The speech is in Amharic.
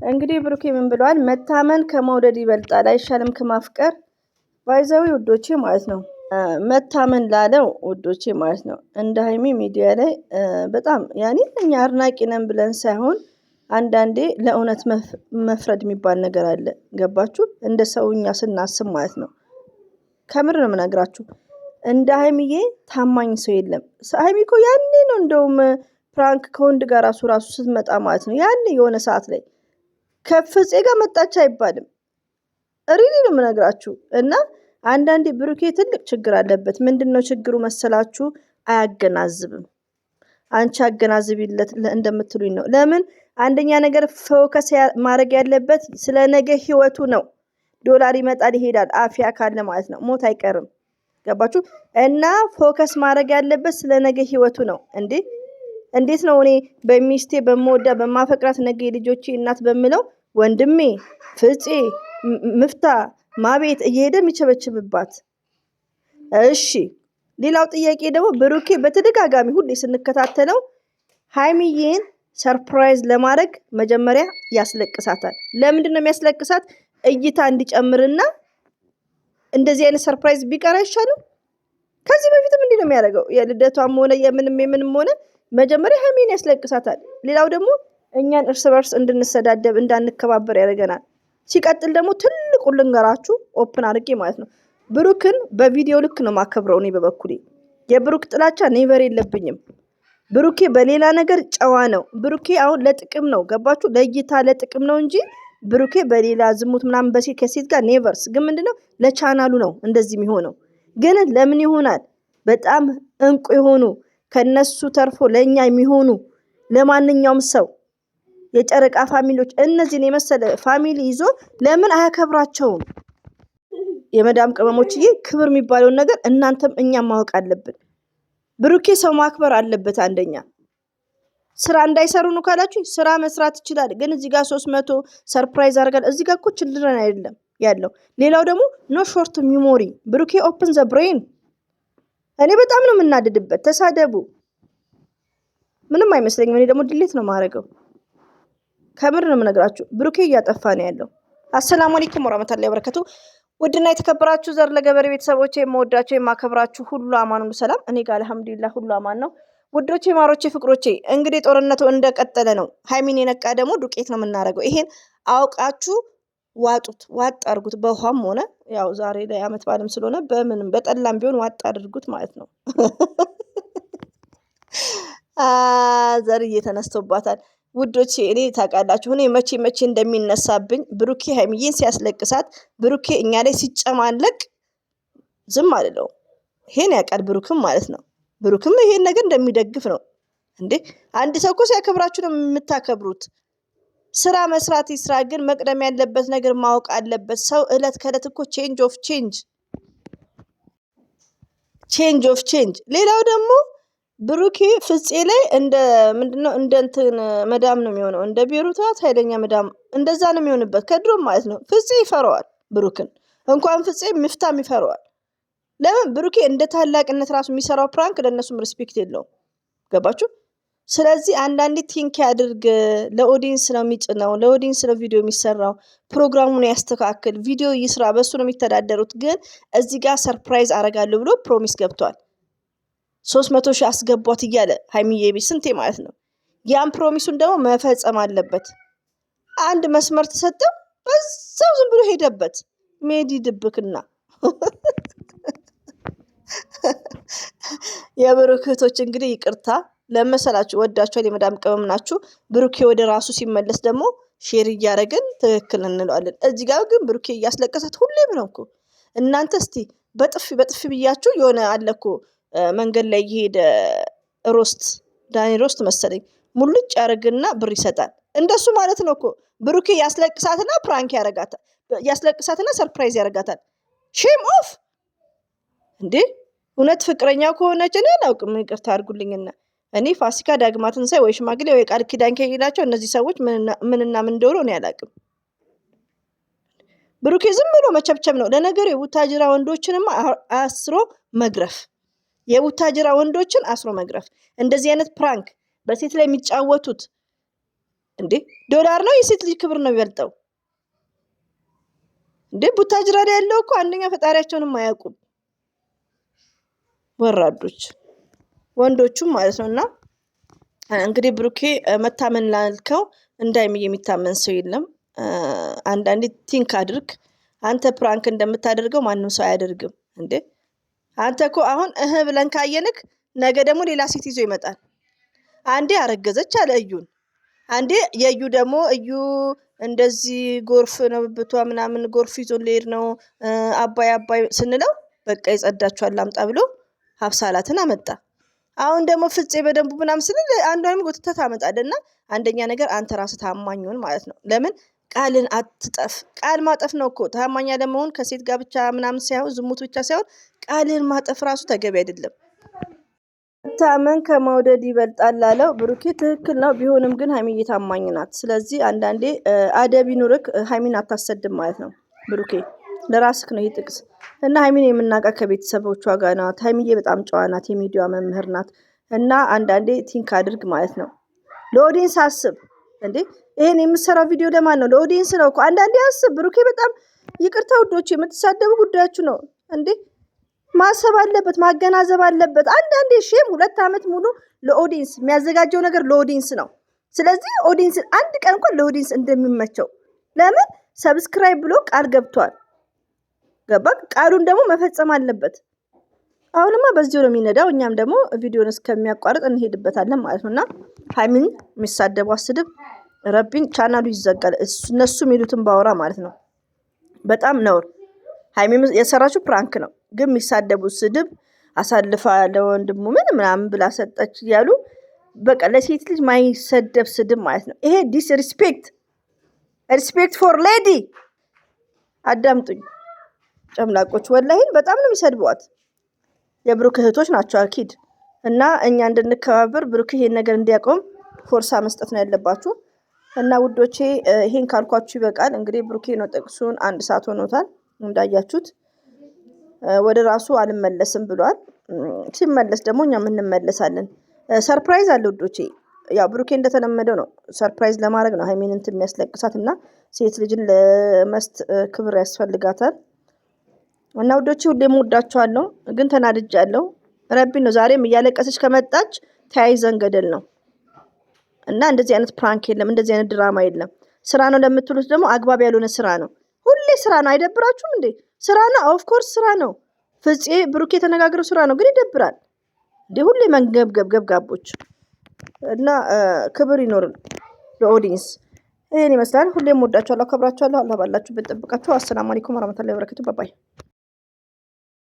እንግዲህ ብሩኬ ምን ብለዋል? መታመን ከመውደድ ይበልጣል አይሻልም ከማፍቀር። ባይዘዊ ውዶቼ ማለት ነው። መታመን ላለው ውዶቼ ማለት ነው። እንደ ሀይሚ ሚዲያ ላይ በጣም ያኔ እኛ አድናቂ ነን ብለን ሳይሆን አንዳንዴ ለእውነት መፍረድ የሚባል ነገር አለ። ገባችሁ? እንደ ሰውኛ ስናስብ ማለት ነው። ከምር ነው የምነግራችሁ። እንደ ሀይሚዬ ታማኝ ሰው የለም። ሀይሚ እኮ ያኔ ነው እንደውም ፕራንክ ከወንድ ጋር ራሱ ስትመጣ ማለት ነው። ያኔ የሆነ ሰዓት ላይ ከፍፄ ጋር መጣች አይባልም። ሪሊ ነው የምነግራችሁ። እና አንዳንዴ ብሩኬ ትልቅ ችግር አለበት። ምንድነው ችግሩ መሰላችሁ? አያገናዝብም። አንቺ አገናዝቢለት እንደምትሉኝ ነው። ለምን አንደኛ ነገር ፎከስ ማድረግ ያለበት ስለ ነገ ህይወቱ ነው። ዶላር ይመጣል ይሄዳል፣ አፍያ ካለ ማለት ነው። ሞት አይቀርም። ገባችሁ? እና ፎከስ ማድረግ ያለበት ስለ ነገ ህይወቱ ነው። እንዴት ነው እኔ በሚስቴ በመወዳ በማፈቅራት ነገ ልጆቼ እናት በምለው ወንድሜ ፍፄ ምፍታ ማቤት እየሄደ የሚቸበችብባት? እሺ ሌላው ጥያቄ ደግሞ ብሩኬ በተደጋጋሚ ሁሌ ስንከታተለው ሀይሚዬን ሰርፕራይዝ ለማድረግ መጀመሪያ ያስለቅሳታል። ለምንድን ነው የሚያስለቅሳት? እይታ እንዲጨምርና እንደዚህ አይነት ሰርፕራይዝ ቢቀር አይሻልም? ከዚህ በፊትም እንዲህ ነው የሚያደርገው። የልደቷም ሆነ የምንም ሆነ መጀመሪያ ሀይሚን ያስለቅሳታል። ሌላው ደግሞ እኛን እርስ በርስ እንድንሰዳደብ እንዳንከባበር ያደርገናል። ሲቀጥል ደግሞ ትልቁን ልንገራችሁ ኦፕን አድርጌ ማለት ነው። ብሩክን በቪዲዮ ልክ ነው ማከብረው። እኔ በበኩሌ የብሩክ ጥላቻ ኔቨር የለብኝም። ብሩኬ በሌላ ነገር ጨዋ ነው። ብሩኬ አሁን ለጥቅም ነው። ገባችሁ? ለእይታ ለጥቅም ነው እንጂ ብሩኬ በሌላ ዝሙት ምናምን በሴት ከሴት ጋር ኔቨርስ። ግን ምንድነው ለቻናሉ ነው እንደዚህ የሚሆነው። ግን ለምን ይሆናል? በጣም እንቁ የሆኑ ከነሱ ተርፎ ለኛ የሚሆኑ ለማንኛውም ሰው የጨረቃ ፋሚሊዎች እነዚህን የመሰለ ፋሚሊ ይዞ ለምን አያከብራቸውም? የመዳም ቅመሞችዬ ክብር የሚባለውን ነገር እናንተም እኛም ማወቅ አለብን። ብሩኬ ሰው ማክበር አለበት። አንደኛ ስራ እንዳይሰሩ ነው ካላችሁ ስራ መስራት ይችላል። ግን እዚህ ጋር 300 ሰርፕራይዝ አድርጋል። እዚህ ጋር እኮ ችልድረን አይደለም ያለው። ሌላው ደግሞ ኖ ሾርት ሚሞሪ። ብሩኬ ኦፕን ዘ ብሬን። እኔ በጣም ነው የምናደድበት። ተሳደቡ ምንም አይመስለኝም። እኔ ደግሞ ድሌት ነው ማረገው። ከምር ነው የምነግራችሁ። ብሩኬ እያጠፋ ነው ያለው። አሰላሙ አለይኩም ወራህመቱላሂ ወበረካቱ። ውድና የተከበራችሁ ዘር ለገበሬ ቤተሰቦቼ የምወዳችሁ የማከብራችሁ ሁሉ አማን ሁሉ ሰላም። እኔ ጋር አልሐምዱሊላህ ሁሉ አማን ነው። ውዶቼ ማሮቼ ፍቅሮቼ እንግዲህ ጦርነቱ እንደቀጠለ ነው። ሀይሚን የነቃ ደግሞ ዱቄት ነው የምናደርገው። ይሄን አውቃችሁ ዋጡት፣ ዋጥ አድርጉት። በውሃም ሆነ ያው ዛሬ ላይ አመት ባለም ስለሆነ በምንም በጠላም ቢሆን ዋጥ አድርጉት ማለት ነው። ዘር እየተነስቶባታል ውዶቼ። እኔ ታውቃላችሁ እኔ መቼ እንደሚነሳብኝ ብሩኬ ሀይሚዬን ሲያስለቅሳት፣ ብሩኬ እኛ ላይ ሲጨማለቅ ዝም አልለው። ይሄን ያውቃል ብሩክም ማለት ነው። ብሩክም ይሄን ነገር እንደሚደግፍ ነው። አንድ ሰው እኮ ሲያከብራችሁ ነው የምታከብሩት። ስራ መስራት ይስራ፣ ግን መቅደም ያለበት ነገር ማወቅ አለበት። ሰው እለት ከእለት እኮ ቼንጅ ኦፍ ቼንጅ። ሌላው ደግሞ ብሩኬ ፍፄ ላይ እንደ ምንድነው እንደ እንትን መዳም ነው የሚሆነው። እንደ ቤሩታት ኃይለኛ መዳም እንደዛ ነው የሚሆንበት ከድሮም ማለት ነው። ፍፄ ይፈራዋል ብሩክን። እንኳን ፍፄ ምፍታም ይፈራዋል። ለምን? ብሩኬ እንደ ታላቅነት ራሱ የሚሰራው ፕራንክ ለእነሱም ሪስፔክት የለውም። ገባችሁ? ስለዚህ አንዳንዴ ቲንክ ያድርግ። ለኦዲየንስ ነው የሚጭነው፣ ለኦዲየንስ ነው ቪዲዮ የሚሰራው። ፕሮግራሙን ያስተካክል፣ ቪዲዮ ይስራ። በሱ ነው የሚተዳደሩት። ግን እዚህ ጋር ሰርፕራይዝ አረጋለሁ ብሎ ፕሮሚስ ገብቷል። 300 ሺህ አስገቧት እያለ ሀይሚዬ ቤት ስንቴ ማለት ነው። ያን ፕሮሚሱን ደግሞ መፈጸም አለበት። አንድ መስመር ተሰጠው፣ በዛው ዝም ብሎ ሄደበት። ሜዲ ድብክና የብሩክ እህቶች እንግዲህ ይቅርታ ለመሰላችሁ፣ ወዳችኋል፣ የመዳም ቅመም ናችሁ። ብሩኬ ወደ ራሱ ሲመለስ ደግሞ ሼር እያደረግን ትክክል እንለዋለን። እዚህ ጋር ግን ብሩኬ እያስለቀሳት ሁሌም ነው እኮ። እናንተ እስቲ በጥፊ ብያችሁ የሆነ አለ እኮ መንገድ ላይ እየሄደ ዳኒ ሮስት መሰለኝ ሙልጭ ያደርግና ብር ይሰጣል። እንደሱ ማለት ነው እኮ። ብሩኬ ያስለቅሳትና ፕራንክ ያረጋታል፣ ያስለቅሳትና ሰርፕራይዝ ያረጋታል። ሼም ኦፍ እውነት ፍቅረኛው ከሆነች እኔ አላውቅም፣ ይቅርታ አድርጉልኝና እኔ ፋሲካ ዳግማ ትንሣኤ ወይ ሽማግሌ ወይ ቃል ኪዳን ከሄዳቸው እነዚህ ሰዎች ምንና ምን እንደሆነ እኔ አላውቅም። ብሩኬ ዝም ብሎ መቸብቸብ ነው። ለነገሩ የቡታጅራ ወንዶችንማ አስሮ መግረፍ፣ የቡታጅራ ወንዶችን አስሮ መግረፍ። እንደዚህ አይነት ፕራንክ በሴት ላይ የሚጫወቱት እንዴ? ዶላር ነው የሴት ልጅ ክብር ነው የሚበልጠው እንዴ? ቡታጅራ ላይ ያለው እኮ አንደኛ ፈጣሪያቸውንም አያውቁም ወራዶች ወንዶቹም ማለት ነውና እንግዲህ ብሩኬ መታመን ላልከው እንዳይም የሚታመን ሰው የለም። አንዳንዴ ቲንክ አድርግ። አንተ ፕራንክ እንደምታደርገው ማንም ሰው አያደርግም እንዴ? አንተ እኮ አሁን ብለን ካየንክ ነገ ደግሞ ሌላ ሴት ይዞ ይመጣል። አንዴ አረገዘች አለ እዩን፣ አንዴ የእዩ ደግሞ እዩ እንደዚህ ጎርፍ ነው ብቷ ምናምን ጎርፍ ይዞ ሊሄድ ነው አባይ አባይ ስንለው በቃ ይጸዳችኋል ላምጣ ብሎ ሀብሳላትን አመጣ። አሁን ደግሞ ፍፄ በደንቡ ምናምን ስንል አንዷንም ጎትተህ ታመጣለና አንደኛ ነገር አንተ ራስህ ታማኝ ሁን ማለት ነው። ለምን ቃልን አትጠፍ። ቃል ማጠፍ ነው እኮ ታማኝ ለመሆን ከሴት ጋር ብቻ ምናምን ሳይሆን ዝሙት ብቻ ሳይሆን ቃልን ማጠፍ ራሱ ተገቢ አይደለም። መታመን ከመውደድ ይበልጣል አለው ብሩኬ። ትክክል ነው። ቢሆንም ግን ሀይሚዬ ታማኝ ናት። ስለዚህ አንዳንዴ አደብ ይኑርክ። ሀይሚን አታሰድም ማለት ነው ብሩኬ። ለራስክ ነው ይህ ጥቅስ እና ሀይሚን የምናውቃት ከቤተሰቦቿ ጋር ናት። ሀይሚዬ በጣም ጨዋ ናት። የሚዲያ መምህር ናት። እና አንዳንዴ ቲንክ አድርግ ማለት ነው። ለኦዲየንስ አስብ እንዴ። ይሄን የምሰራው ቪዲዮ ለማን ነው? ለኦዲየንስ ነው እኮ። አንዳንዴ አስብ ብሩኬ። በጣም ይቅርታ ውዶች፣ የምትሳደቡ ጉዳያችሁ ነው እንዴ። ማሰብ አለበት፣ ማገናዘብ አለበት። አንዳንዴ ሼም 2 ዓመት ሙሉ ለኦዲየንስ የሚያዘጋጀው ነገር ለኦዲየንስ ነው። ስለዚህ ኦዲየንስ አንድ ቀን እንኳን ለኦዲየንስ እንደሚመቸው ለምን ሰብስክራይብ ብሎ ቃል ገብቷል። ገባክ? ቃሉን ደግሞ መፈጸም አለበት። አሁንማ በዚሁ ነው የሚነዳው። እኛም ደግሞ ቪዲዮን እስከሚያቋርጥ እንሄድበታለን ማለት ነውና ሀይሚን የሚሳደቡ አስድብ ረቢን ቻናሉ ይዘጋል። እነሱ የሚሉትን ባወራ ማለት ነው። በጣም ነውር። ሀይሚ የሰራችው ፕራንክ ነው፣ ግን የሚሳደቡት ስድብ አሳልፋ ለወንድሙ ምን ምናምን ብላ ሰጠች እያሉ በቃ ለሴት ልጅ ማይሰደብ ስድብ ማለት ነው። ይሄ ዲስሪስፔክት ፎር ሌዲ። አዳምጡኝ ጨምላቆች፣ ወላሂን በጣም ነው የሚሰድቧት። የብሩክ እህቶች ናቸው አኪድ። እና እኛ እንድንከባበር ብሩክ ይሄን ነገር እንዲያቆም ፎርሳ መስጠት ነው ያለባችሁ። እና ውዶቼ ይሄን ካልኳችሁ ይበቃል። እንግዲህ ብሩኬ ነው ጥቅሱን 1 ሰዓት ሆኖታል እንዳያችሁት። ወደ ራሱ አልመለስም ብሏል። ሲመለስ ደግሞ እኛም እንመለሳለን። ሰርፕራይዝ አለ ውዶቼ። ያው ብሩኬ እንደተለመደው ነው ሰርፕራይዝ ለማድረግ ነው ሀይሚን እንትን የሚያስለቅሳት እና ሴት ልጅን ለመስት ክብር ያስፈልጋታል። እና ውዶቼ ሁሌም ወዳችኋለሁ፣ ግን ተናድጃለሁ። ረቢ ነው ዛሬም እያለቀሰች ከመጣች ተያይዘን ገደል ነው። እና እንደዚህ አይነት ፕራንክ የለም፣ እንደዚህ አይነት ድራማ የለም። ስራ ነው ለምትሉት ደግሞ አግባብ ያልሆነ ስራ ነው። ሁሌ ስራ ነው። አይደብራችሁም እንዴ? ስራ ነው። ኦፍ ኮርስ ስራ ነው። ፍፄ ብሩኬ የተነጋገረው ስራ ነው፣ ግን ይደብራል እንዴ? ሁሌ መንገብገብ ገብጋቦች እና ክብር ይኖር ለኦዲየንስ። ይሄን ይመስላል። ሁሌም ወዳችኋለሁ፣ አከብራችኋለሁ። አላህ ባላችሁበት ጠብቃችሁ። አሰላሙ አለይኩም ወራህመቱላሂ ወበረካቱ። ባባይ